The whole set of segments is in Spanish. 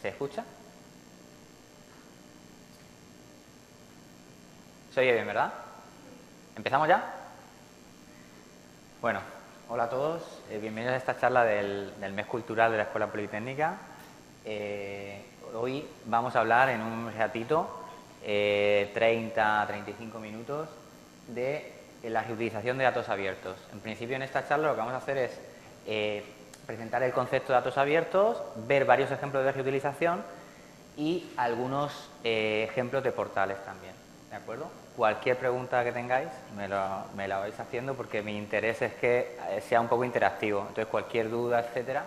¿Se escucha? ¿Se oye bien, verdad? ¿Empezamos ya? Bueno, hola a todos. Bienvenidos a esta charla del mes cultural de la Escuela Politécnica. Hoy vamos a hablar en un ratito, 30-35 minutos, de la reutilización de datos abiertos. En principio, en esta charla lo que vamos a hacer es presentar el concepto de datos abiertos, ver varios ejemplos de reutilización y algunos ejemplos de portales también. ¿De acuerdo? Cualquier pregunta que tengáis me la vais haciendo, porque mi interés es que sea un poco interactivo. Entonces, cualquier duda, etcétera,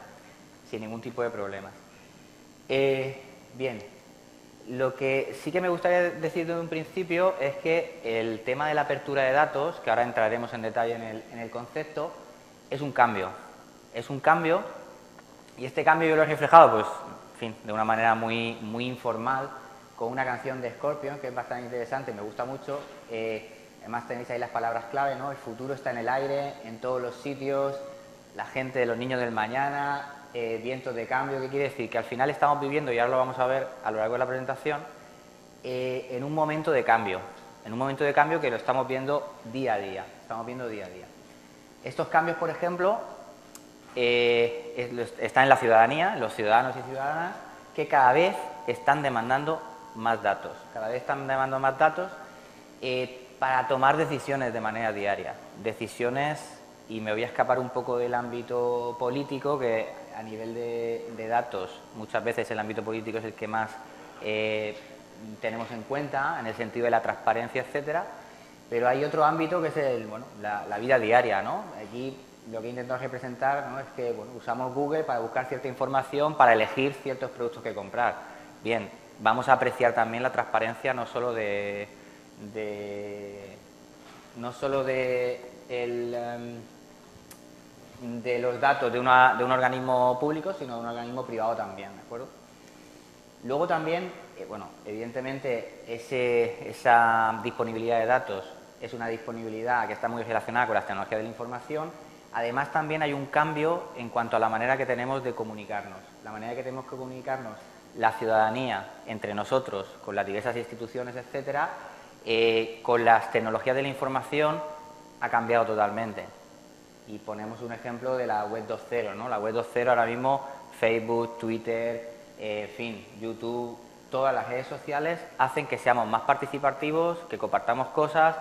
sin ningún tipo de problemas. Bien, lo que sí que me gustaría decir desde un principio es que el tema de la apertura de datos, que ahora entraremos en detalle en el concepto, es un cambio. Es un cambio, y este cambio yo lo he reflejado, pues, en fin, de una manera muy informal, con una canción de Scorpions que es bastante interesante, me gusta mucho. Además tenéis ahí las palabras clave, ¿no? El futuro está en el aire, en todos los sitios, la gente, los niños del mañana, vientos de cambio. ¿Qué quiere decir? Que al final estamos viviendo, y ahora lo vamos a ver a lo largo de la presentación, en un momento de cambio. En un momento de cambio que lo estamos viendo día a día. Estos cambios, por ejemplo, están en la ciudadanía, los ciudadanos y ciudadanas, que cada vez están demandando más datos. Para tomar decisiones de manera diaria. Decisiones, y me voy a escapar un poco del ámbito político, que a nivel de datos muchas veces el ámbito político es el que más tenemos en cuenta, en el sentido de la transparencia, etcétera, pero hay otro ámbito que es la vida diaria, ¿no? Aquí lo que he intentado representar, ¿no?, es que usamos Google para buscar cierta información, para elegir ciertos productos que comprar. Bien, vamos a apreciar también la transparencia no solo de los datos de un organismo público, sino de un organismo privado también, ¿de acuerdo? Luego también, evidentemente esa disponibilidad de datos es una disponibilidad que está muy relacionada con las tecnologías de la información. Además, también hay un cambio en cuanto a la manera que tenemos de comunicarnos. La manera que tenemos que comunicarnos la ciudadanía entre nosotros, con las diversas instituciones, etcétera, con las tecnologías de la información ha cambiado totalmente. Y ponemos un ejemplo de la web 2.0, ¿no? La web 2.0 ahora mismo, Facebook, Twitter, YouTube, todas las redes sociales hacen que seamos más participativos, que compartamos cosas,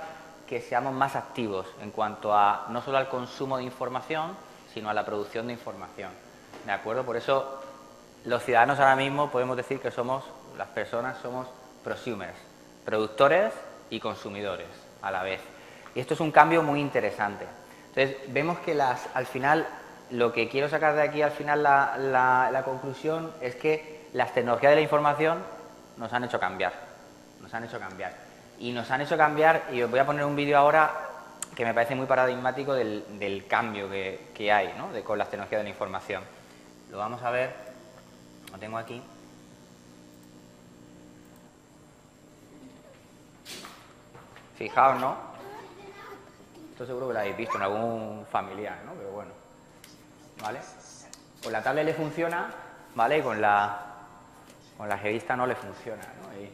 que seamos más activos en cuanto a no solo al consumo de información, sino a la producción de información. ¿De acuerdo? Por eso los ciudadanos ahora mismo podemos decir que somos prosumers, productores y consumidores a la vez. Y esto es un cambio muy interesante. Entonces, vemos que al final, lo que quiero sacar de aquí, al final, la conclusión es que las tecnologías de la información nos han hecho cambiar. Y nos han hecho cambiar, y os voy a poner un vídeo ahora que me parece muy paradigmático del cambio que hay, ¿no?, con las tecnologías de la información. Lo vamos a ver, lo tengo aquí. Fijaos, ¿no? Esto seguro que lo habéis visto en algún familiar, ¿no? Pero bueno, ¿vale? Con la tablet le funciona, ¿vale? Y con la revista no le funciona, ¿no? Y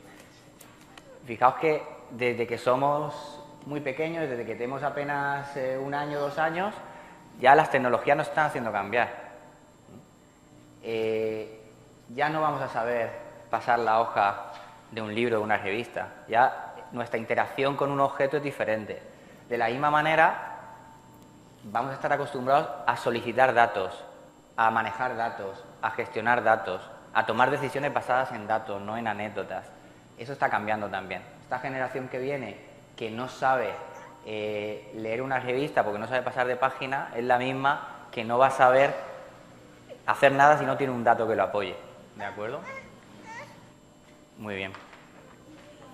fijaos que desde que somos muy pequeños, desde que tenemos apenas 1 año, 2 años, ya las tecnologías nos están haciendo cambiar. Ya no vamos a saber pasar la hoja de un libro o de una revista. Ya nuestra interacción con un objeto es diferente. De la misma manera, vamos a estar acostumbrados a solicitar datos, a manejar datos, a gestionar datos, a tomar decisiones basadas en datos, no en anécdotas. Eso está cambiando también. Esta generación que viene, que no sabe leer una revista porque no sabe pasar de página, es la misma que no va a saber hacer nada si no tiene un dato que lo apoye. ¿De acuerdo? Muy bien.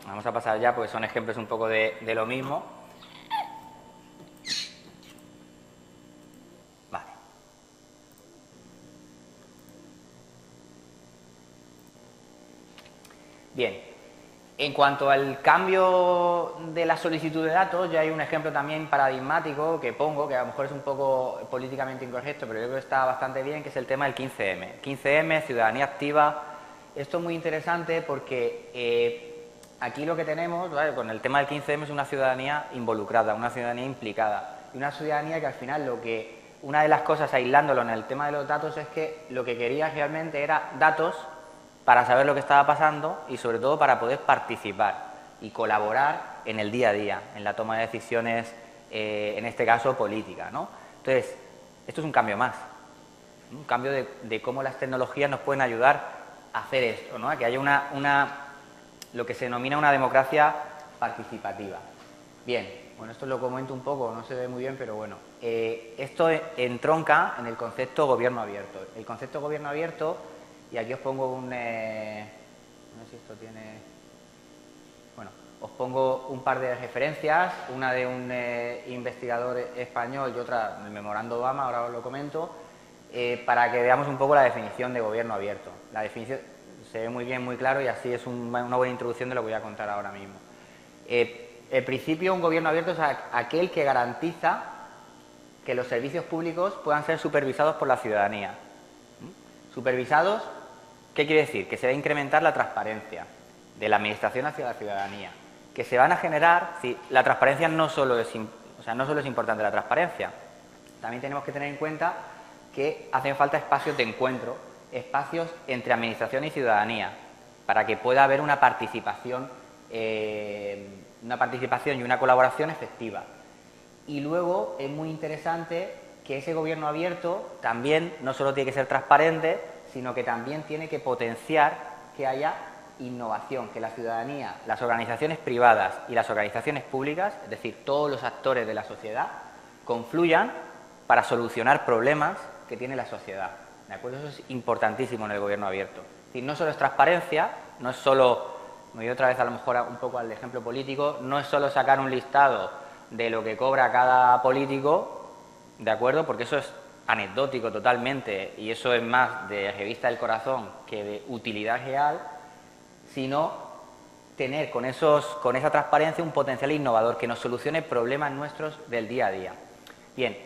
Vamos a pasar ya, porque son ejemplos un poco de lo mismo. Vale. Bien. En cuanto al cambio de la solicitud de datos, ya hay un ejemplo también paradigmático que pongo, que a lo mejor es un poco políticamente incorrecto, pero yo creo que está bastante bien, que es el tema del 15M. 15M, ciudadanía activa, esto es muy interesante porque aquí lo que tenemos, ¿vale?, con el tema del 15M es una ciudadanía involucrada, una ciudadanía implicada, y una ciudadanía que al final una de las cosas, aislándolo en el tema de los datos, es que lo que quería realmente era datos para saber lo que estaba pasando y sobre todo para poder participar y colaborar en el día a día, en la toma de decisiones, en este caso política, ¿no? Entonces, esto es un cambio más, un cambio de cómo las tecnologías nos pueden ayudar a hacer esto, ¿no?, a que haya lo que se denomina una democracia participativa. Bien, bueno, esto lo comento un poco, no se ve muy bien, pero bueno, esto entronca en el concepto gobierno abierto. El concepto gobierno abierto, y aquí os pongo no sé si esto tiene... Bueno, os pongo un par de referencias, una de un investigador español y otra del memorando Obama, ahora os lo comento, para que veamos un poco la definición de gobierno abierto. La definición se ve muy bien, muy claro, y así es una buena introducción de lo que voy a contar ahora mismo. El principio, un gobierno abierto es aquel que garantiza que los servicios públicos puedan ser supervisados por la ciudadanía. ¿Supervisados? ¿Qué quiere decir? Que se va a incrementar la transparencia de la administración hacia la ciudadanía, que se van a generar... La transparencia no solo es importante la transparencia, también tenemos que tener en cuenta que hacen falta espacios de encuentro, espacios entre administración y ciudadanía, para que pueda haber una participación y una colaboración efectiva. Y luego es muy interesante que ese gobierno abierto también no solo tiene que ser transparente, sino que también tiene que potenciar que haya innovación, que la ciudadanía, las organizaciones privadas y las organizaciones públicas, es decir, todos los actores de la sociedad, confluyan para solucionar problemas que tiene la sociedad. ¿De acuerdo? Eso es importantísimo en el gobierno abierto. Es decir, no solo es transparencia, no es solo, me voy otra vez a lo mejor un poco al ejemplo político, no es solo sacar un listado de lo que cobra cada político, ¿de acuerdo? Porque eso es anecdótico totalmente y eso es más de revista del corazón que de utilidad real, sino tener con esa transparencia un potencial innovador que nos solucione problemas nuestros del día a día. Bien,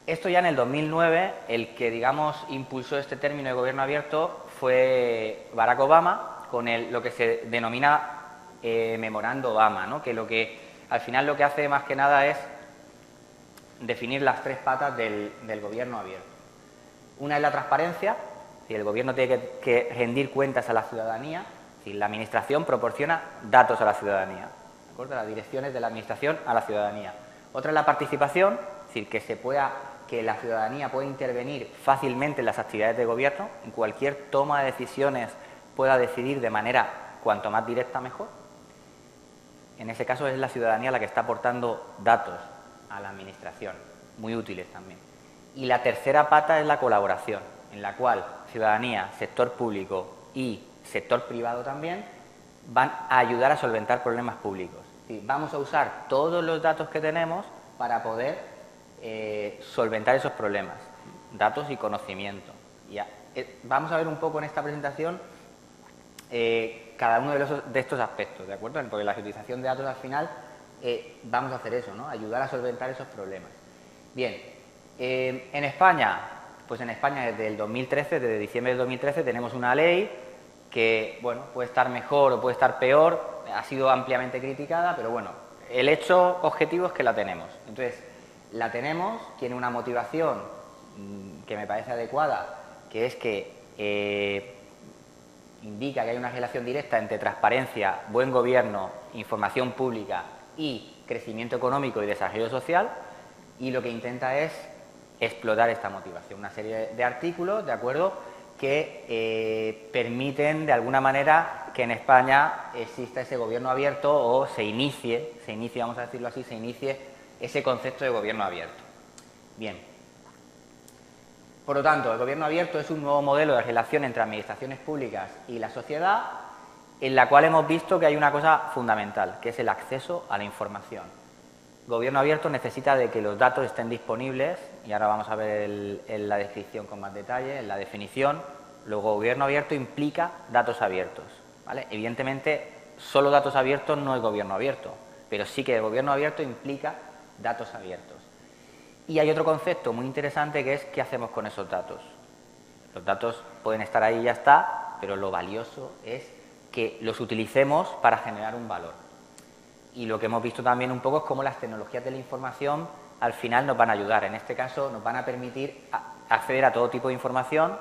esto ya en el 2009, el que, digamos, impulsó este término de gobierno abierto fue Barack Obama, con lo que se denomina memorando Obama, ¿no?, que al final lo que hace más que nada es definir las tres patas del gobierno abierto. Una es la transparencia, si el gobierno tiene que rendir cuentas a la ciudadanía, si la administración proporciona datos a la ciudadanía, ¿de acuerdo?, las direcciones de la administración a la ciudadanía. Otra es la participación, es decir, que la ciudadanía pueda intervenir fácilmente en las actividades de gobierno, en cualquier toma de decisiones pueda decidir de manera cuanto más directa mejor. En ese caso es la ciudadanía la que está aportando datos a la administración, muy útiles también. Y la tercera pata es la colaboración, en la cual ciudadanía, sector público y sector privado también van a ayudar a solventar problemas públicos. Es decir, vamos a usar todos los datos que tenemos para poder solventar esos problemas, datos y conocimiento. Vamos a ver un poco en esta presentación cada uno de estos aspectos, ¿de acuerdo? Porque la utilización de datos al final vamos a hacer eso, ¿no?, ayudar a solventar esos problemas. Bien, en España, pues en España desde el 2013, desde diciembre del 2013, tenemos una ley que, bueno, puede estar mejor o puede estar peor, ha sido ampliamente criticada, pero bueno, el hecho objetivo es que la tenemos. Entonces, la tenemos, tiene una motivación que me parece adecuada, que es que indica que hay una relación directa entre transparencia, buen gobierno, información pública y crecimiento económico y desarrollo social, y lo que intenta es explotar esta motivación. Una serie de artículos, ¿de acuerdo?, que permiten de alguna manera que en España exista ese gobierno abierto o se inicie, vamos a decirlo así, se inicie ese concepto de gobierno abierto. Bien. Por lo tanto, el gobierno abierto es un nuevo modelo de relación entre administraciones públicas y la sociedad, en la cual hemos visto que hay una cosa fundamental, que es el acceso a la información. El gobierno abierto necesita de que los datos estén disponibles, y ahora vamos a ver en la descripción con más detalle, en la definición. Luego, gobierno abierto implica datos abiertos, ¿vale? Evidentemente, solo datos abiertos no es gobierno abierto, pero sí que el gobierno abierto implica datos abiertos. Y hay otro concepto muy interesante que es ¿qué hacemos con esos datos? Los datos pueden estar ahí y ya está, pero lo valioso es que los utilicemos para generar un valor. Y lo que hemos visto también un poco es cómo las tecnologías de la información al final nos van a ayudar. En este caso nos van a permitir acceder a todo tipo de información.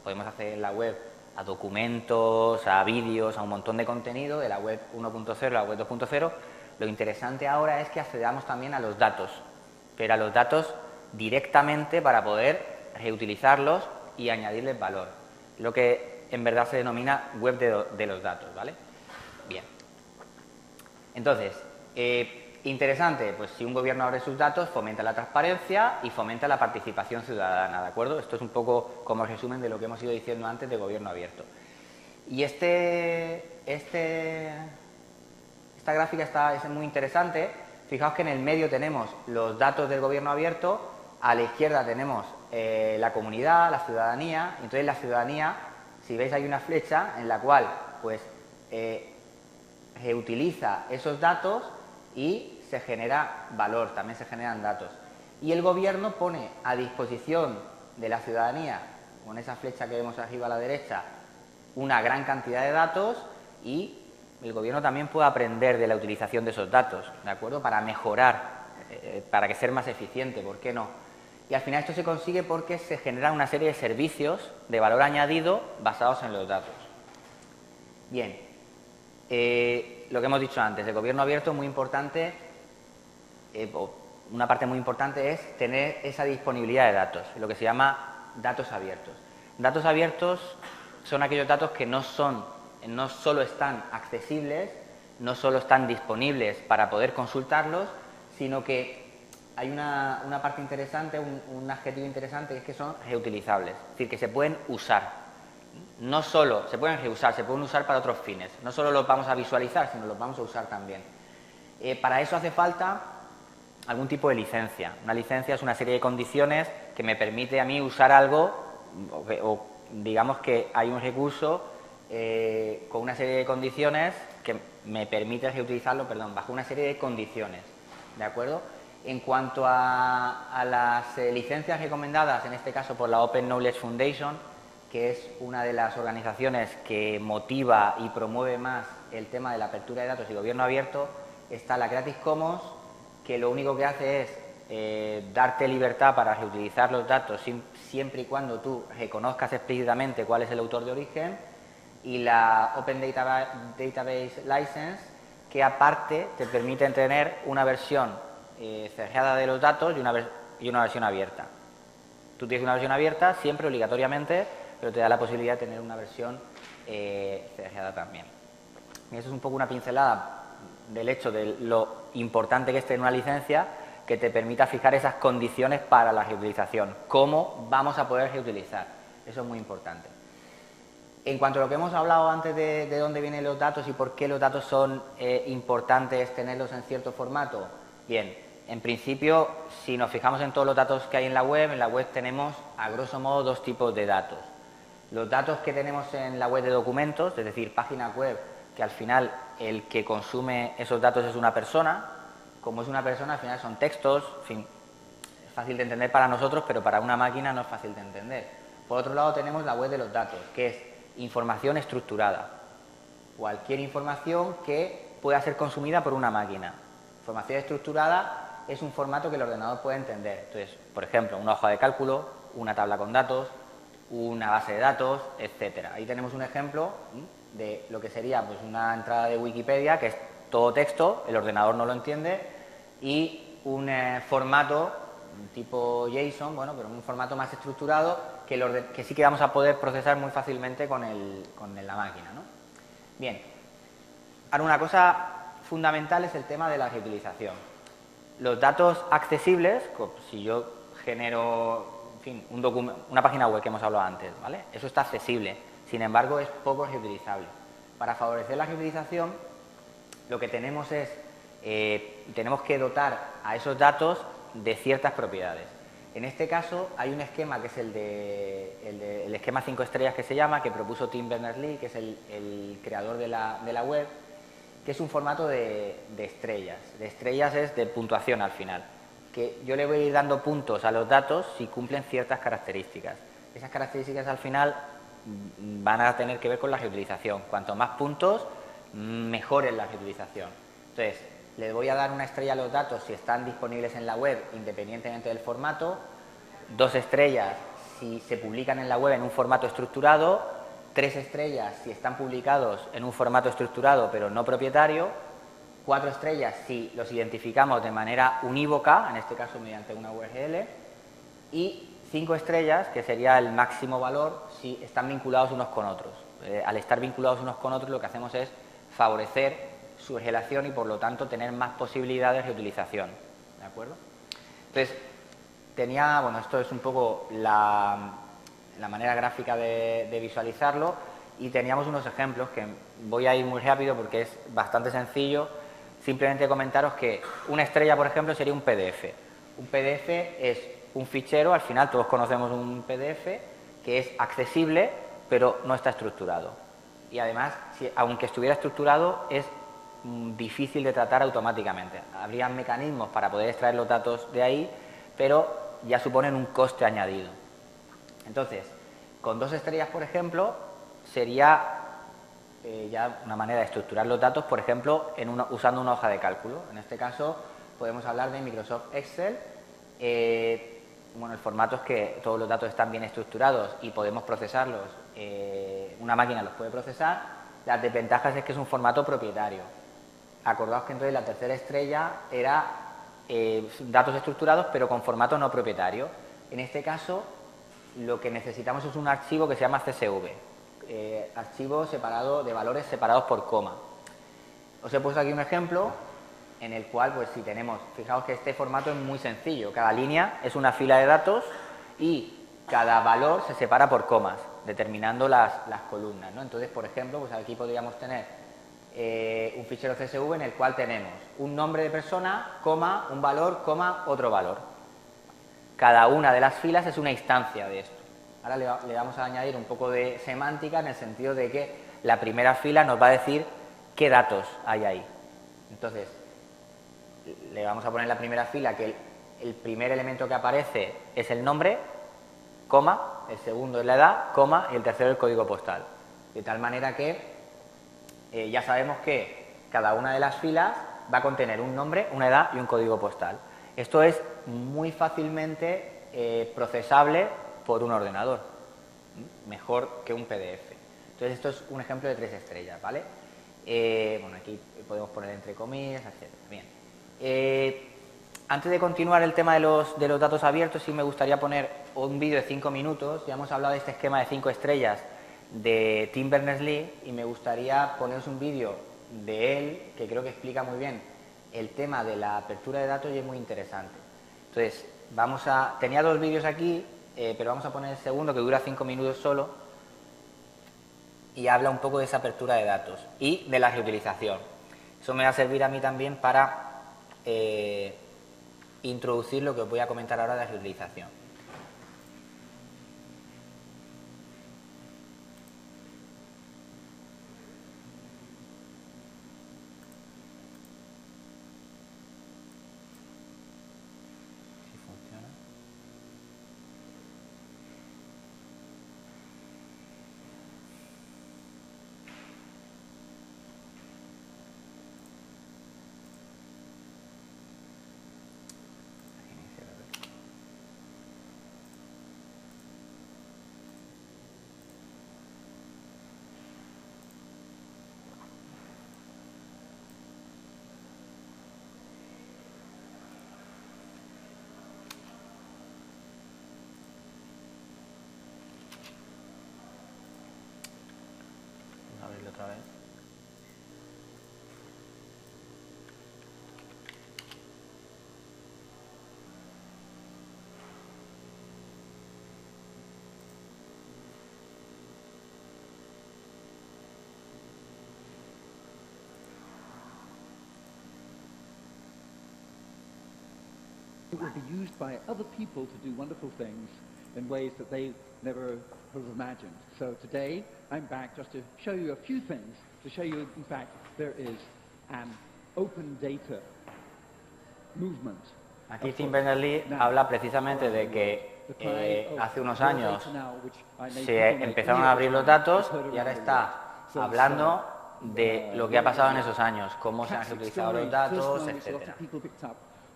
Podemos acceder en la web a documentos, a vídeos, a un montón de contenido de la web 1.0 a la web 2.0. Lo interesante ahora es que accedamos también a los datos, pero a los datos directamente para poder reutilizarlos y añadirles valor. Lo que en verdad se denomina web de los datos, ¿vale? Bien. Entonces, interesante, pues si un gobierno abre sus datos, fomenta la transparencia y fomenta la participación ciudadana, ¿de acuerdo? Esto es un poco como resumen de lo que hemos ido diciendo antes de gobierno abierto. Y esta gráfica es muy interesante. Fijaos que en el medio tenemos los datos del gobierno abierto, a la izquierda tenemos la comunidad, la ciudadanía. Entonces la ciudadanía, si veis hay una flecha en la cual pues reutiliza esos datos y se genera valor, también se generan datos. Y el gobierno pone a disposición de la ciudadanía, con esa flecha que vemos arriba a la derecha, una gran cantidad de datos y el gobierno también puede aprender de la utilización de esos datos, ¿de acuerdo? Para mejorar, para que ser más eficiente, ¿por qué no? Y al final esto se consigue porque se generan una serie de servicios de valor añadido basados en los datos. Bien, lo que hemos dicho antes, el gobierno abierto es muy importante, una parte muy importante es tener esa disponibilidad de datos, lo que se llama datos abiertos. Datos abiertos son aquellos datos que no solo están accesibles, no solo están disponibles para poder consultarlos, sino que hay una parte interesante, un adjetivo interesante, que es que son reutilizables, es decir, que se pueden usar. No solo se pueden reusar, se pueden usar para otros fines. No solo los vamos a visualizar, sino los vamos a usar también. Para eso hace falta algún tipo de licencia. Una licencia es una serie de condiciones que me permite a mí usar algo, o digamos que hay un recurso con una serie de condiciones que me permite reutilizarlo, bajo una serie de condiciones, ¿de acuerdo? En cuanto a las licencias recomendadas, en este caso por la Open Knowledge Foundation, que es una de las organizaciones que motiva y promueve más el tema de la apertura de datos y gobierno abierto, está la Creative Commons, que lo único que hace es darte libertad para reutilizar los datos siempre y cuando tú reconozcas explícitamente cuál es el autor de origen, y la Open Database License, que aparte te permite tener una versión cerrada de los datos y una versión abierta. Tú tienes una versión abierta siempre, obligatoriamente, pero te da la posibilidad de tener una versión cerrada también. Y eso es un poco una pincelada del hecho de lo importante que es tener una licencia que te permita fijar esas condiciones para la reutilización. ¿Cómo vamos a poder reutilizar? Eso es muy importante. En cuanto a lo que hemos hablado antes de dónde vienen los datos y por qué los datos son importantes tenerlos en cierto formato, bien, en principio, si nos fijamos en todos los datos que hay en la web tenemos a grosso modo dos tipos de datos. Los datos que tenemos en la web de documentos, es decir, páginas web, que al final el que consume esos datos es una persona. Como es una persona, al final son textos, en fin, es fácil de entender para nosotros, pero para una máquina no es fácil de entender. Por otro lado tenemos la web de los datos, que es información estructurada. Cualquier información que pueda ser consumida por una máquina. Información estructurada es un formato que el ordenador puede entender. Entonces, por ejemplo, una hoja de cálculo, una tabla con datos, una base de datos, etcétera. Ahí tenemos un ejemplo de lo que sería pues una entrada de Wikipedia, que es todo texto, el ordenador no lo entiende, y un formato tipo JSON, bueno, pero un formato más estructurado que sí que vamos a poder procesar muy fácilmente con la máquina, ¿no? Bien, ahora una cosa fundamental es el tema de la reutilización. Los datos accesibles, si yo genero, en fin, una página web que hemos hablado antes, ¿vale? Eso está accesible, sin embargo es poco reutilizable. Para favorecer la reutilización, lo que tenemos es, tenemos que dotar a esos datos de ciertas propiedades. En este caso hay un esquema que es el esquema 5 estrellas que se llama, que propuso Tim Berners-Lee, que es el creador de la web, que es un formato de estrellas. De estrellas es de puntuación al final, que yo le voy a ir dando puntos a los datos si cumplen ciertas características. Esas características al final van a tener que ver con la reutilización. Cuanto más puntos, mejor es la reutilización. Entonces, le voy a dar una estrella a los datos si están disponibles en la web, independientemente del formato, 2 estrellas si se publican en la web en un formato estructurado, 3 estrellas si están publicados en un formato estructurado pero no propietario, 4 estrellas si los identificamos de manera unívoca, en este caso mediante una URL, y 5 estrellas, que sería el máximo valor, si están vinculados unos con otros. Al estar vinculados unos con otros, lo que hacemos es favorecer su relación y, por lo tanto, tener más posibilidades de reutilización. ¿De acuerdo? Entonces, bueno, esto es un poco la manera gráfica de visualizarlo, y teníamos unos ejemplos que voy a ir muy rápido porque es bastante sencillo. Simplemente comentaros que una estrella, por ejemplo, sería un PDF. Un PDF es un fichero, al final todos conocemos un PDF, que es accesible, pero no está estructurado. Y además, aunque estuviera estructurado, es difícil de tratar automáticamente. Habría mecanismos para poder extraer los datos de ahí, pero ya suponen un coste añadido. Entonces, con 2 estrellas, por ejemplo, sería ya una manera de estructurar los datos, por ejemplo, usando una hoja de cálculo. En este caso, podemos hablar de Microsoft Excel. Bueno, el formato es que todos los datos están bien estructurados y podemos procesarlos. Una máquina los puede procesar. Las desventajas es que es un formato propietario. Acordaos que entonces la tercera estrella era datos estructurados pero con formato no propietario. En este caso, lo que necesitamos es un archivo que se llama CSV, archivo separado de valores separados por coma. Os he puesto aquí un ejemplo en el cual, pues si tenemos, fijaos que este formato es muy sencillo, cada línea es una fila de datos y cada valor se separa por comas, determinando las columnas, ¿no? Entonces, por ejemplo, pues aquí podríamos tener un fichero CSV en el cual tenemos un nombre de persona, coma, un valor, coma, otro valor. Cada una de las filas es una instancia de esto. Ahora le vamos a añadir un poco de semántica en el sentido de que la primera fila nos va a decir qué datos hay ahí. Entonces, le vamos a poner en la primera fila que el primer elemento que aparece es el nombre, coma, el segundo es la edad, coma, y el tercero el código postal. De tal manera que ya sabemos que cada una de las filas va a contener un nombre, una edad y un código postal. Esto es muy fácilmente procesable por un ordenador, mejor que un PDF. Entonces, esto es un ejemplo de 3 estrellas, ¿vale? Bueno, aquí podemos poner entre comillas, etc. Bien. Antes de continuar el tema de los datos abiertos, sí me gustaría poner un vídeo de 5 minutos. Ya hemos hablado de este esquema de 5 estrellas de Tim Berners-Lee y me gustaría poneros un vídeo de él que creo que explica muy bien el tema de la apertura de datos y es muy interesante. Entonces, tenía 2 vídeos aquí, pero vamos a poner el segundo que dura 5 minutos solo y habla un poco de esa apertura de datos y de la reutilización. Eso me va a servir a mí también para introducir lo que os voy a comentar ahora de la reutilización. Vamos a abrirlo otra vez. It will be used by other people to do wonderful things in ways that they never have imagined. So today, I'm back just to show you a few things, to show you, in fact, there is an open data movement. Aquí Tim Berners-Lee habla precisamente de que hace unos años se empezaron a abrir los datos y ahora está hablando de lo que ha pasado en esos años, cómo se han utilizado los datos, etc.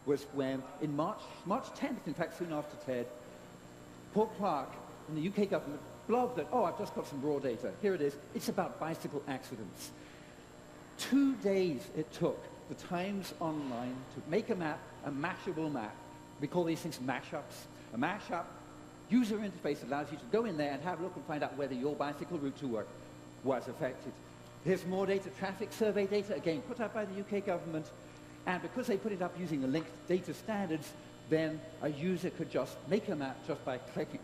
Was when in March 10th, in fact soon after TED, Paul Clark and the UK government blogged that, oh, I've just got some raw data. Here it is. It's about bicycle accidents. 2 days it took the Times Online to make a map, a mashable map. We call these things mashups. A mashup user interface allows you to go in there and have a look and find out whether your bicycle route to work was affected. Here's more data, traffic survey data, again, put up by the UK government. And because they put it up using the linked data standards, then a user could just make a map just by clicking.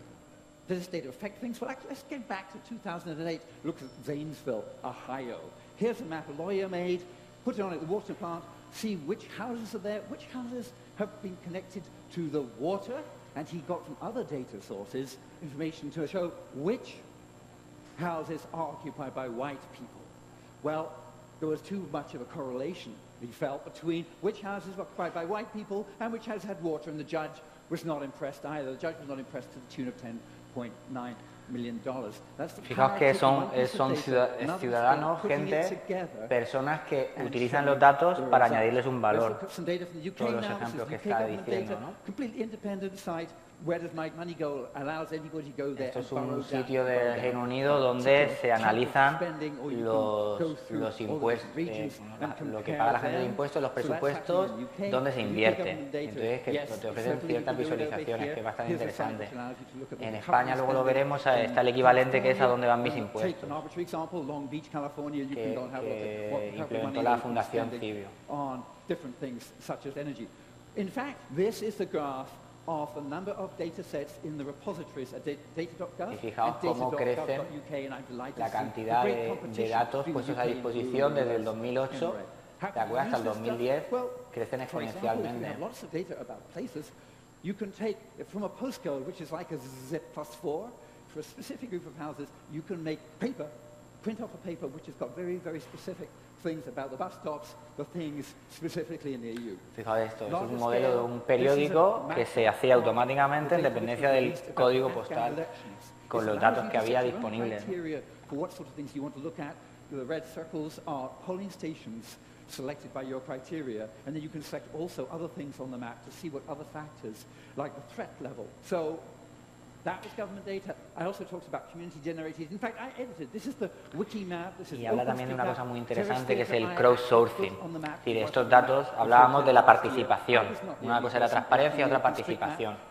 Does this data affect things? Well, actually, let's get back to 2008. Look at Zanesville, Ohio. Here's a map a lawyer made, put it on at the water plant, see which houses are there, which houses have been connected to the water, and he got from other data sources information to show which houses are occupied by white people. Well, there was too much of a correlation, he felt, between which houses were occupied by white people and which houses had water, and the judge was not impressed either. The judge was not impressed to the tune of $10.9 million. Fijaos que son ciudadanos, gente, personas que utilizan los datos para añadirles un valor. Todos los ejemplos que está diciendo, ¿no? Esto es un sitio del Reino Unido donde se analizan los impuestos, lo que paga la gente de impuestos, los presupuestos, dónde se invierte. Entonces, que te ofrecen ciertas visualizaciones, que es bastante interesante. En España, luego lo veremos, está el equivalente que es a dónde van mis impuestos, que implementó la Fundación Cibio. Of the number of data sets in the repositories at data.gov y fijaos cómo crece la cantidad de datos puestos a disposición desde el 2008, ¿te acuerdas? Hasta el 2010, crecen exponencialmente. You can take from a postcode, which is like a zip plus 4, for a specific group of houses, you can make paper, print off a paper which has got very, very specific things about the bus stops, the things specifically in the EU. Fijaos esto, es un modelo de un periódico que se hacía automáticamente en dependencia del código postal, con los datos que había disponibles. The red circles are polling stations selected by your criteria, and then you can select also other things on the map to see what other factors, like the threat level. So that was government data. I also talked about community generated. In fact, I edited. This is the Wikimap. Y habla también de una cosa muy interesante que es el crowdsourcing. Es decir, estos datos hablábamos de la participación. Una cosa era transparencia, otra participación.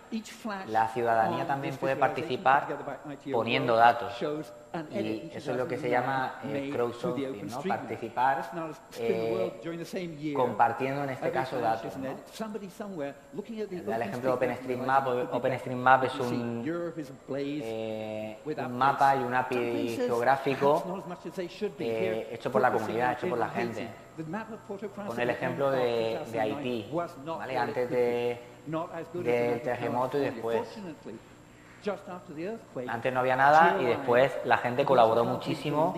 La ciudadanía también puede participar poniendo datos. Y eso es lo que se llama crowdsourcing, ¿no? Participar compartiendo en este caso datos, ¿no? Da el ejemplo de OpenStreetMap. OpenStreetMap es un mapa y un API geográfico hecho por la comunidad, hecho por la gente. Con el ejemplo de Haití, ¿vale? Antes del terremoto y después. Antes no había nada y después la gente colaboró muchísimo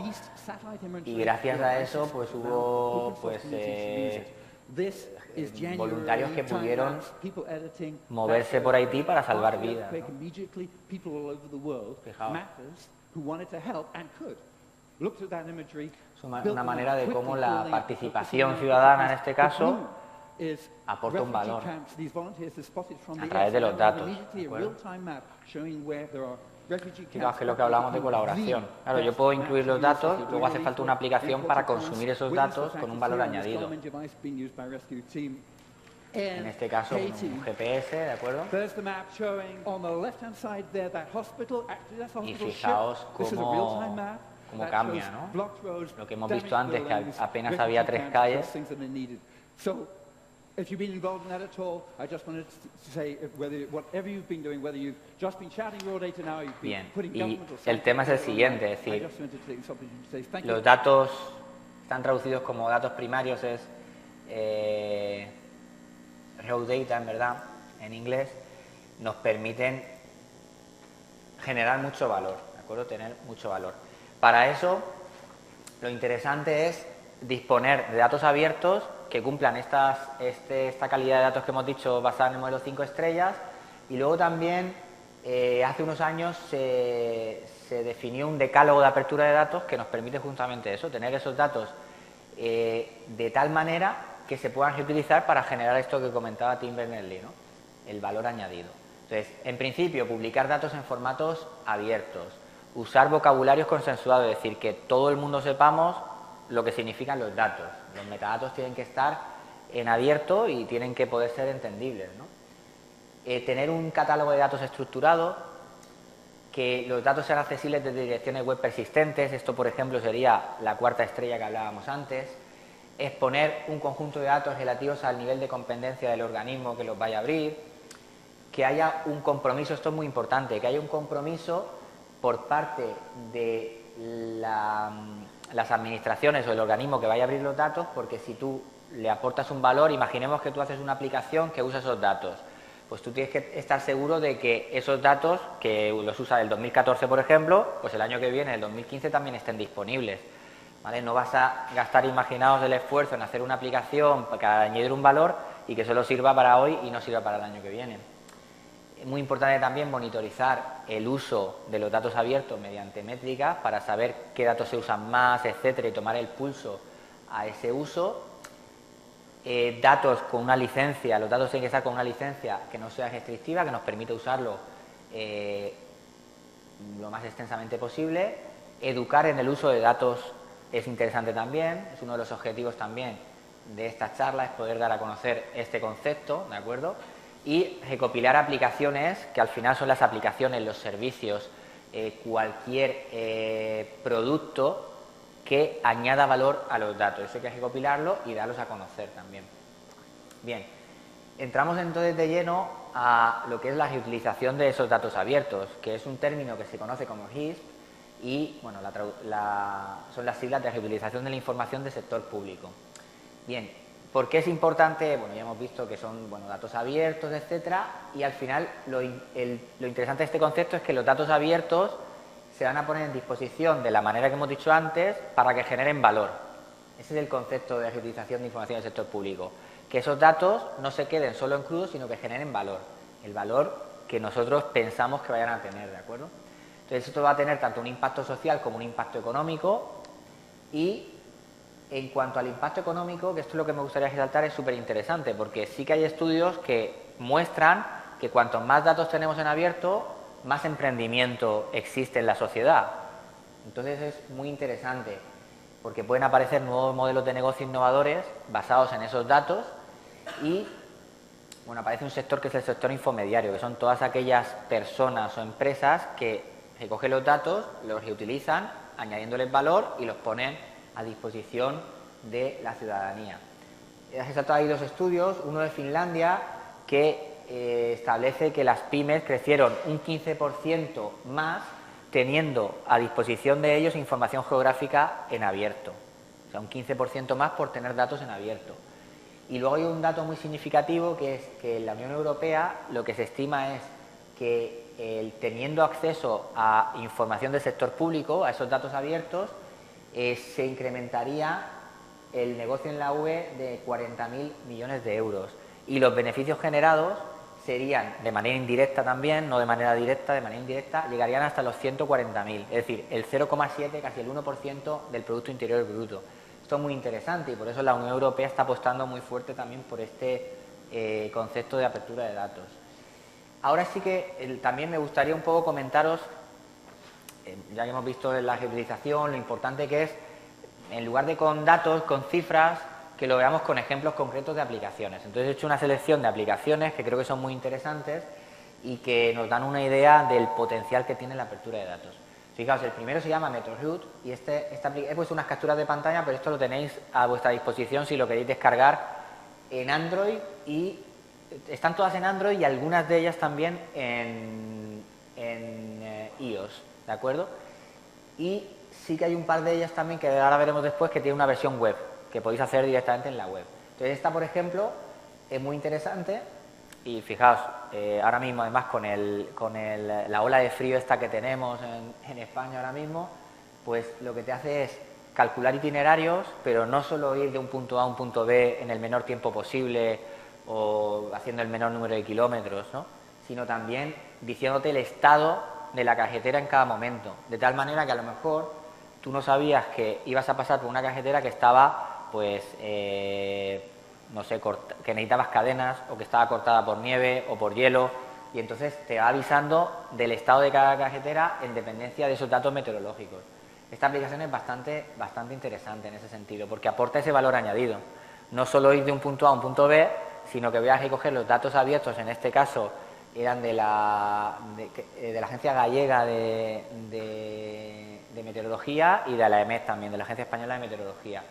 y gracias a eso pues hubo voluntarios que pudieron moverse por Haití para salvar vidas, ¿no? Fijaos. Es una manera de cómo la participación ciudadana en este caso aporta un valor a través de los datos, ¿de acuerdo? Fijaos que es lo que hablamos de colaboración. Claro, yo puedo incluir los datos, luego hace falta una aplicación para consumir esos datos con un valor añadido. En este caso, un GPS, ¿de acuerdo? Y fijaos cómo cambia, ¿no? Lo que hemos visto antes, que apenas había 3 calles. If you've been involved in that at all, I just wanted to say whatever you've been doing, whether you've just been shouting raw data now, you've been putting government or el tema es el siguiente, es decir, los datos están traducidos como datos primarios, es raw data en verdad, en inglés, nos permiten generar mucho valor, ¿de acuerdo? Tener mucho valor. Para eso, lo interesante es disponer de datos abiertos que cumplan esta calidad de datos que hemos dicho basada en el modelo 5 estrellas y luego también hace unos años se definió un decálogo de apertura de datos que nos permite justamente eso, tener esos datos de tal manera que se puedan reutilizar para generar esto que comentaba Tim Berners-Lee, ¿no? El valor añadido. Entonces, en principio, publicar datos en formatos abiertos, usar vocabularios consensuados, es decir, que todo el mundo sepamos lo que significan los datos. Los metadatos tienen que estar en abierto y tienen que poder ser entendibles, ¿no? Tener un catálogo de datos estructurado, que los datos sean accesibles desde direcciones web persistentes, esto por ejemplo sería la cuarta estrella que hablábamos antes, exponer un conjunto de datos relativos al nivel de competencia del organismo que los vaya a abrir, que haya un compromiso, esto es muy importante, que haya un compromiso por parte de las administraciones o el organismo que vaya a abrir los datos, porque si tú le aportas un valor, imaginemos que tú haces una aplicación que usa esos datos, pues tú tienes que estar seguro de que esos datos, que los usa del 2014, por ejemplo, pues el año que viene, el 2015, también estén disponibles, ¿vale? No vas a gastar, imaginaos, el esfuerzo en hacer una aplicación para añadir un valor y que solo sirva para hoy y no sirva para el año que viene. Es muy importante también monitorizar el uso de los datos abiertos mediante métricas para saber qué datos se usan más, etcétera, y tomar el pulso a ese uso. Datos con una licencia, los datos tienen que estar con una licencia que no sea restrictiva, que nos permite usarlo lo más extensamente posible. Educar en el uso de datos es interesante también, es uno de los objetivos también de esta charla, es poder dar a conocer este concepto, ¿de acuerdo? Y recopilar aplicaciones, que al final son las aplicaciones, los servicios, cualquier producto que añada valor a los datos. Eso hay que recopilarlo y darlos a conocer también. Bien, entramos entonces de lleno a lo que es la reutilización de esos datos abiertos, que es un término que se conoce como RISP y bueno, son las siglas de reutilización de la información del sector público. Bien, ¿por qué es importante? Bueno, ya hemos visto que son datos abiertos, etcétera, y al final lo interesante de este concepto es que los datos abiertos se van a poner en disposición de la manera que hemos dicho antes para que generen valor. Ese es el concepto de reutilización de información del sector público. Que esos datos no se queden solo en crudo, sino que generen valor. El valor que nosotros pensamos que vayan a tener, ¿de acuerdo? Entonces, esto va a tener tanto un impacto social como un impacto económico. Y en cuanto al impacto económico, que esto es lo que me gustaría resaltar, es súper interesante, porque sí que hay estudios que muestran que cuantos más datos tenemos en abierto, más emprendimiento existe en la sociedad. Entonces es muy interesante porque pueden aparecer nuevos modelos de negocio innovadores basados en esos datos y bueno, aparece un sector que es el sector infomediario, que son todas aquellas personas o empresas que recogen los datos, los reutilizan, añadiéndoles valor y los ponen a disposición de la ciudadanía. He resaltado ahí dos estudios, uno de Finlandia que establece que las pymes crecieron un 15% más teniendo a disposición de ellos información geográfica en abierto. O sea, un 15% más por tener datos en abierto. Y luego hay un dato muy significativo que es que en la Unión Europea lo que se estima es que teniendo acceso a información del sector público, a esos datos abiertos, se incrementaría el negocio en la UE de 40.000 millones de euros. Y los beneficios generados serían de manera indirecta también, no de manera directa, de manera indirecta, llegarían hasta los 140.000, es decir, el 0,7, casi el 1% del Producto Interior Bruto. Esto es muy interesante y por eso la Unión Europea está apostando muy fuerte también por este concepto de apertura de datos. Ahora sí que también me gustaría un poco comentaros, ya que hemos visto la reutilización, lo importante que es, en lugar de con datos, con cifras, que lo veamos con ejemplos concretos de aplicaciones. Entonces he hecho una selección de aplicaciones que creo que son muy interesantes y que nos dan una idea del potencial que tiene la apertura de datos. Fijaos, el primero se llama MetroRoute y he puesto unas capturas de pantalla, pero esto lo tenéis a vuestra disposición si lo queréis descargar en Android y están todas en Android y algunas de ellas también en iOS, ¿de acuerdo? Y sí que hay un par de ellas también que ahora veremos después que tiene una versión web, que podéis hacer directamente en la web. Entonces esta, por ejemplo, es muy interesante y fijaos, ahora mismo además con la ola de frío esta que tenemos en España ahora mismo, pues lo que te hace es calcular itinerarios, pero no solo ir de un punto A a un punto B en el menor tiempo posible o haciendo el menor número de kilómetros, ¿no? sino también diciéndote el estado de la cajetera en cada momento, de tal manera que a lo mejor tú no sabías que ibas a pasar por una cajetera que estaba, pues, no sé, que necesitabas cadenas o que estaba cortada por nieve o por hielo, y entonces te va avisando del estado de cada cajetera en dependencia de esos datos meteorológicos. Esta aplicación es bastante interesante en ese sentido, porque aporta ese valor añadido. No solo ir de un punto A a un punto B, sino que voy a recoger los datos abiertos, en este caso eran de la Agencia Gallega de Meteorología y de la EMET también, de la Agencia Española de Meteorología.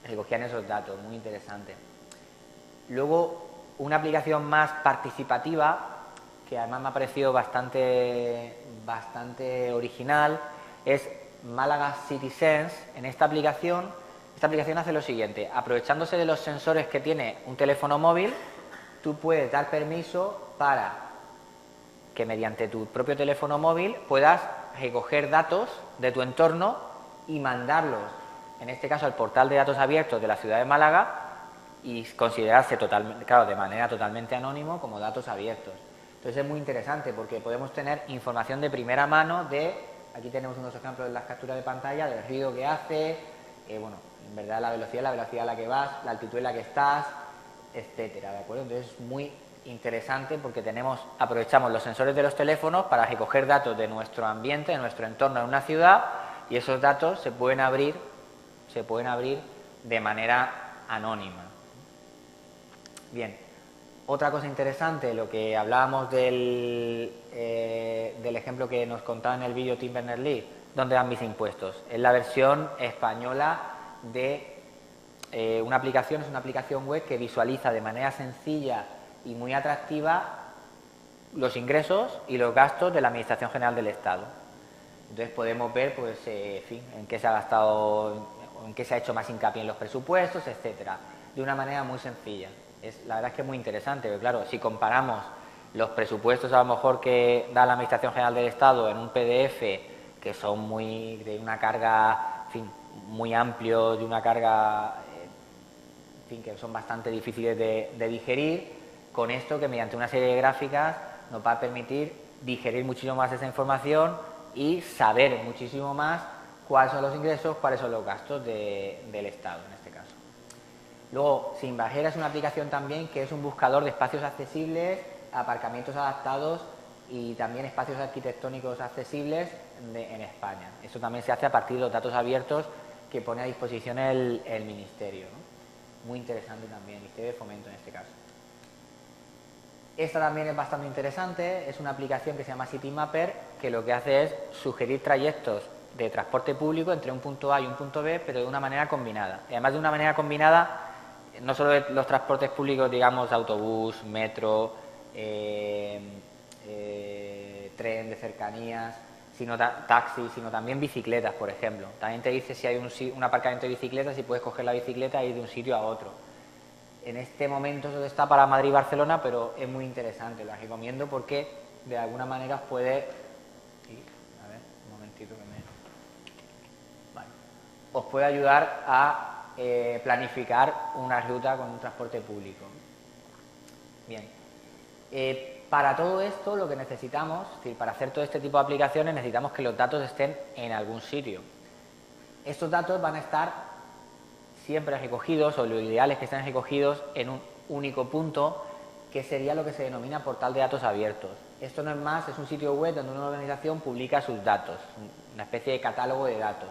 Recogían esos datos, muy interesante. Luego, una aplicación más participativa, que además me ha parecido bastante original, es Málaga City Sense. En esta aplicación hace lo siguiente: aprovechándose de los sensores que tiene un teléfono móvil, tú puedes dar permiso para que mediante tu propio teléfono móvil puedas recoger datos de tu entorno y mandarlos, en este caso al portal de datos abiertos de la ciudad de Málaga, y considerarse de manera totalmente anónimo como datos abiertos. Entonces es muy interesante porque podemos tener información de primera mano aquí tenemos unos ejemplos de las capturas de pantalla, del ruido que hace, bueno, en verdad la velocidad a la que vas, la altitud en la que estás, etcétera, ¿de acuerdo? Entonces es muy interesante porque aprovechamos los sensores de los teléfonos para recoger datos de nuestro ambiente, de nuestro entorno en una ciudad, y esos datos se pueden abrir de manera anónima. Bien, otra cosa interesante, lo que hablábamos del ejemplo que nos contaba en el vídeo Tim Berners-Lee, ¿dónde dan mis impuestos? Es la versión española de una aplicación, es una aplicación web que visualiza de manera sencilla y muy atractiva los ingresos y los gastos de la Administración General del Estado. Entonces podemos ver, pues, en fin, en qué se ha gastado, en qué se ha hecho más hincapié en los presupuestos, etcétera, de una manera muy sencilla. La verdad es que es muy interesante, porque claro, si comparamos los presupuestos a lo mejor que da la Administración General del Estado en un PDF, que son de una carga, en fin, muy amplio, de una carga, en fin, que son bastante difíciles de digerir, con esto que mediante una serie de gráficas nos va a permitir digerir muchísimo más esa información y saber muchísimo más cuáles son los ingresos, cuáles son los gastos del Estado en este caso. Luego, Sinbajera es una aplicación también que es un buscador de espacios accesibles, aparcamientos adaptados y también espacios arquitectónicos accesibles en España. Eso también se hace a partir de los datos abiertos que pone a disposición el Ministerio, ¿no? Muy interesante también, el Ministerio de Fomento en este caso. Esta también es bastante interesante, es una aplicación que se llama CityMapper, que lo que hace es sugerir trayectos de transporte público entre un punto A y un punto B, pero de una manera combinada. Y además de una manera combinada, no solo de los transportes públicos, digamos, autobús, metro, tren de cercanías, taxis, sino también bicicletas, por ejemplo. También te dice si hay un aparcamiento de bicicletas, si puedes coger la bicicleta e ir de un sitio a otro. En este momento eso está para Madrid y Barcelona, pero es muy interesante, lo recomiendo porque de alguna manera os puede... A ver, un momentito que me... Vale. Os puede ayudar a planificar una ruta con un transporte público. Bien. Para todo esto lo que necesitamos, es decir, para hacer todo este tipo de aplicaciones necesitamos que los datos estén en algún sitio. Estos datos van a estar siempre recogidos, o lo ideal es que estén recogidos en un único punto, que sería lo que se denomina portal de datos abiertos. Esto no es más, es un sitio web donde una organización publica sus datos, una especie de catálogo de datos,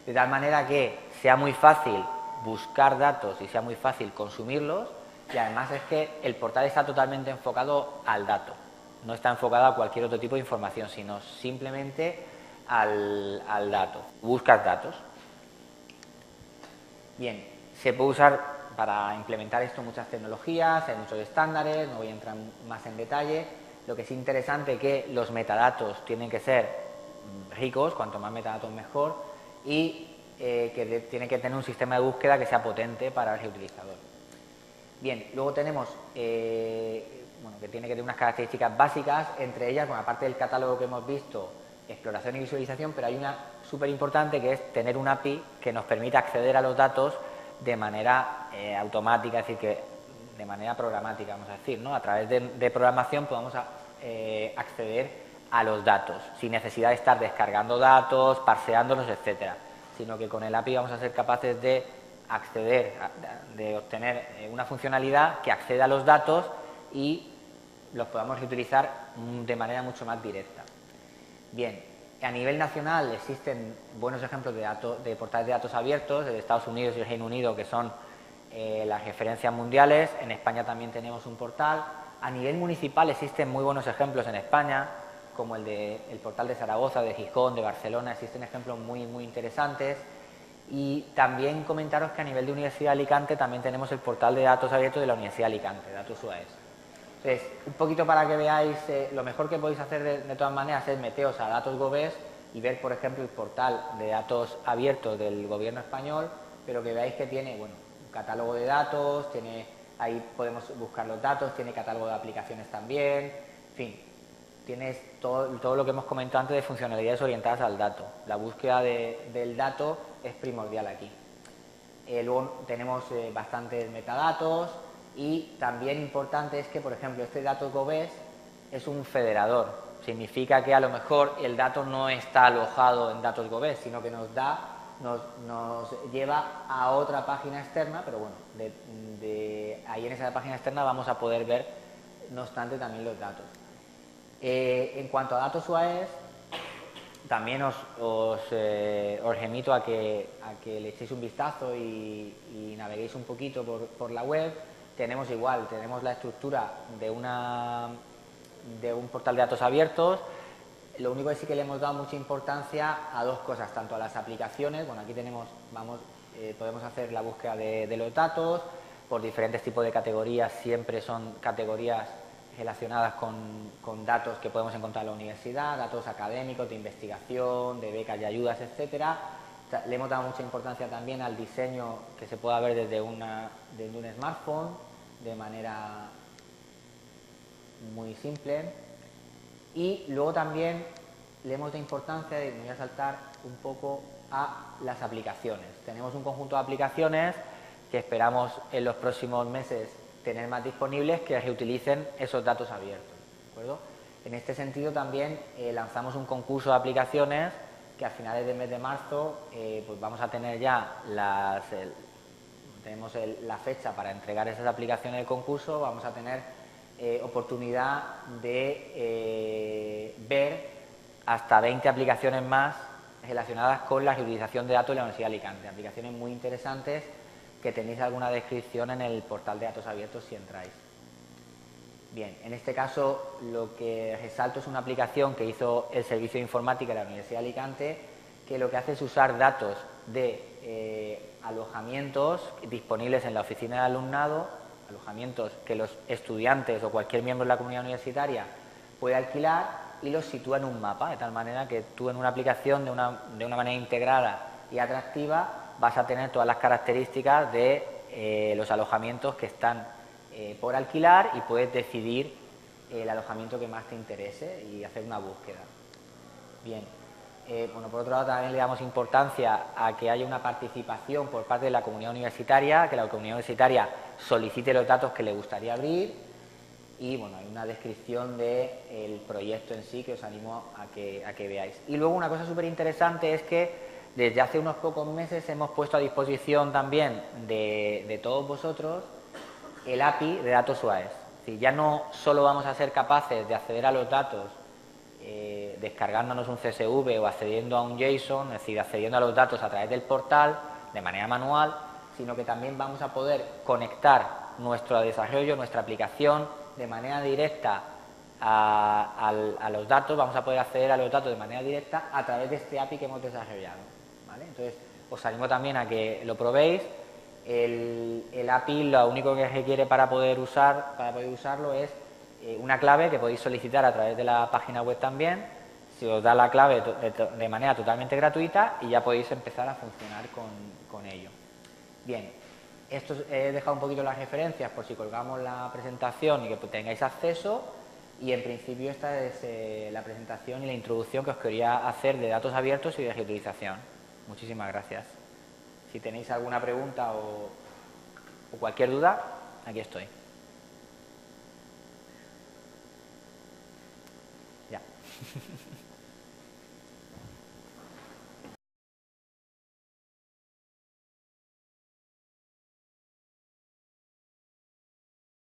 de tal manera que sea muy fácil buscar datos y sea muy fácil consumirlos, y además es que el portal está totalmente enfocado al dato, no está enfocado a cualquier otro tipo de información, sino simplemente al dato. Buscas datos. Bien, se puede usar para implementar esto muchas tecnologías, hay muchos estándares, no voy a entrar más en detalle. Lo que es interesante es que los metadatos tienen que ser ricos, cuanto más metadatos mejor, y que tiene que tener un sistema de búsqueda que sea potente para el reutilizador. Bien, luego tenemos bueno, que tiene que tener unas características básicas, entre ellas, bueno, aparte del catálogo que hemos visto, exploración y visualización, pero hay una súper importante que es tener un API que nos permita acceder a los datos de manera automática, es decir, que de manera programática, vamos a decir, ¿no? A través de programación podamos acceder a los datos, sin necesidad de estar descargando datos, parseándolos, etcétera, sino que con el API vamos a ser capaces de acceder, de obtener una funcionalidad que acceda a los datos y los podamos reutilizar de manera mucho más directa. Bien, a nivel nacional existen buenos ejemplos de portales de datos abiertos de Estados Unidos y el Reino Unido, que son las referencias mundiales. En España también tenemos un portal. A nivel municipal existen muy buenos ejemplos en España, como el portal de Zaragoza, de Gijón, de Barcelona. Existen ejemplos muy interesantes. Y también comentaros que a nivel de Universidad de Alicante también tenemos el portal de datos abiertos de la Universidad de Alicante, Datos UAES. Entonces, un poquito para que veáis, lo mejor que podéis hacer de todas maneras es meteros a Datos.gov y ver, por ejemplo, el portal de datos abiertos del Gobierno español, pero que veáis que tiene, bueno, un catálogo de datos, ahí podemos buscar los datos, tiene catálogo de aplicaciones también, en fin, tienes todo lo que hemos comentado antes de funcionalidades orientadas al dato. La búsqueda del dato es primordial aquí. Luego tenemos bastantes metadatos. Y también importante es que, por ejemplo, este Datos.gov es un federador. Significa que a lo mejor el dato no está alojado en Datos.gov, sino que nos lleva a otra página externa, pero bueno, ahí en esa página externa vamos a poder ver, no obstante, también los datos. En cuanto a Datos UAES, también os remito a que le echéis un vistazo y naveguéis un poquito por la web. Tenemos la estructura de un portal de datos abiertos. Lo único que sí que le hemos dado mucha importancia a dos cosas, tanto a las aplicaciones, bueno, aquí podemos hacer la búsqueda de los datos por diferentes tipos de categorías, siempre son categorías relacionadas con datos que podemos encontrar en la universidad, datos académicos, de investigación, de becas y ayudas, etcétera. Le hemos dado mucha importancia también al diseño que se pueda ver desde un smartphone de manera muy simple. Y luego también le hemos dado importancia, y me voy a saltar un poco, a las aplicaciones. Tenemos un conjunto de aplicaciones que esperamos en los próximos meses tener más disponibles que reutilicen esos datos abiertos, ¿de acuerdo? En este sentido también lanzamos un concurso de aplicaciones que a finales del mes de marzo pues vamos a tener ya tenemos la fecha para entregar esas aplicaciones del concurso. Vamos a tener oportunidad de ver hasta 20 aplicaciones más relacionadas con la reutilización de datos de la Universidad de Alicante, aplicaciones muy interesantes que tenéis alguna descripción en el portal de datos abiertos si entráis. Bien, en este caso lo que resalto es una aplicación que hizo el Servicio de Informática de la Universidad de Alicante, que lo que hace es usar datos de alojamientos disponibles en la oficina de alumnado, alojamientos que los estudiantes o cualquier miembro de la comunidad universitaria puede alquilar, y los sitúa en un mapa, de tal manera que tú en una aplicación de una manera integrada y atractiva vas a tener todas las características de los alojamientos que están por alquilar, y puedes decidir el alojamiento que más te interese y hacer una búsqueda. Bien, bueno, por otro lado también le damos importancia a que haya una participación por parte de la comunidad universitaria, que la comunidad universitaria solicite los datos que le gustaría abrir, y bueno, hay una descripción del proyecto en sí que os animo a que veáis. Y luego una cosa súper interesante es que desde hace unos pocos meses hemos puesto a disposición también de todos vosotros el API de Datos UAES. Es decir, ya no solo vamos a ser capaces de acceder a los datos descargándonos un CSV o accediendo a un JSON, es decir, accediendo a los datos a través del portal de manera manual, sino que también vamos a poder conectar nuestro desarrollo, nuestra aplicación de manera directa a los datos. Vamos a poder acceder a los datos de manera directa a través de este API que hemos desarrollado, ¿vale? Entonces, os animo también a que lo probéis. El API lo único que requiere para poder usarlo es una clave que podéis solicitar a través de la página web también. Se os da la clave de manera totalmente gratuita y ya podéis empezar a funcionar con ello. Bien, esto he dejado un poquito las referencias por si colgamos la presentación y que tengáis acceso, y en principio esta es la presentación y la introducción que os quería hacer de datos abiertos y de reutilización. Muchísimas gracias. Si tenéis alguna pregunta o cualquier duda, aquí estoy.